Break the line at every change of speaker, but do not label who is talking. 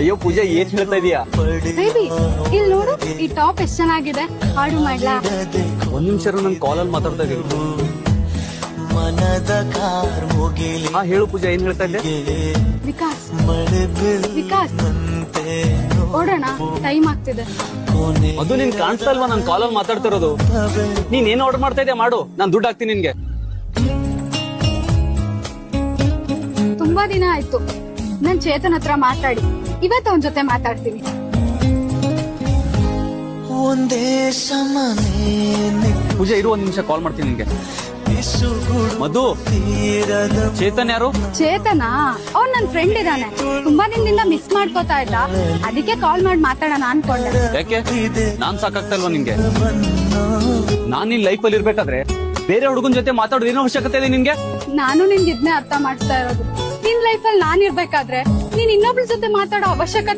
ಅಯ್ಯೋ ಪೂಜಾ, ಏನ್ ಹೇಳ್ತಾ ಇದೀಯಾ?
ಬೇಬಿ ಇಲ್ಲಿ ನೋಡು, ಈ ಟಾಪ್ ಎಷ್ಟ್ ಚೆನ್ನಾಗಿದೆ, ಆರ್ಡರ್ ಮಾಡ್ಲಾ?
ಒಂದ್ ನಿಮಿಷ ನನ್ ಕಾಲಲ್ಲಿ ಮಾತಾಡ್ತಾ ಇದೀನಿ. ಹಾ ಹೇಳು ಪೂಜಾ, ಏನ್ ಹೇಳ್ತಾ ಇದ್ದೆ?
ವಿಕಾಸ್ ವಿಕಾಸ್ ಓಡೋಣ, ಟೈಮ್ ಆಗ್ತಿದೆ.
ಅದು ನಿನ್ ಕಾಣಿಸ್ತಾ ಇಲ್ವಾ ನನ್ ಕಾಲಲ್ಲಿ ಮಾತಾಡ್ತಿರೋದು? ನೀನ್ ಏನ್ ಆರ್ಡರ್ ಮಾಡ್ತಾ ಇದೆಯಾ ಮಾಡು, ನಾನ್ ದುಡ್ಡು ಹಾಕ್ತೀನಿ ನಿನ್ಗೆ.
ತುಂಬಾ ದಿನ ಆಯ್ತು ನಾನ್ ಚೇತನ್ ಹತ್ರ ಮಾತಾಡಿ, ಇವತ್ತು ಅವನ್ ಜೊತೆ ಮಾತಾಡ್ತೀನಿ.
ಪೂಜಾ ಇರು, ಒಂದ್ ನಿಮಿಷ ಕಾಲ್ ಮಾಡ್ತೀನಿ ನಿನ್ಗೆ. ಮಧು, ಚೇತನ್ ಯಾರು?
ಚೇತನಾ? ಅವ್ನ್ ನನ್ ಫ್ರೆಂಡ್ ಇದಾನೆ, ತುಂಬಾ ದಿನದಿಂದ ಮಿಸ್ ಮಾಡ್ಕೋತಾ ಇದ್ದ, ಅದಕ್ಕೆ ಕಾಲ್ ಮಾಡಿ ಮಾತಾಡೋಣ ಅನ್ಕೊಂಡೆ.
ಯಾಕೆ ನಾನ್ ಸಾಕಾಗ್ತಾ ಇಲ್ವಾ ನಿನ್ಗೆ? ನಾನ್ ನಿನ್ ಲೈಫ್ ಅಲ್ಲಿ ಇರ್ಬೇಕಾದ್ರೆ ಬೇರೆ ಹುಡುಗನ್ ಜೊತೆ ಮಾತಾಡೋದು ಏನೋ ಅವಶ್ಯಕತೆ ಇದೆ ನಿನ್ಗೆ?
ನಾನು ನಿನ್ಗೆ ಇದನ್ನೇ ಅರ್ಥ ಮಾಡ್ತಾ ಇರೋದು. ನಿನ್ ಲೈಫ್ ಅಲ್ಲಿ ನಾನ್ ಇರ್ಬೇಕಾದ್ರೆ ನೀನ್ ಇನ್ನೊಬ್ಳ ಜೊತೆ ಮಾತಾಡೋ ಅವಶ್ಯಕತೆ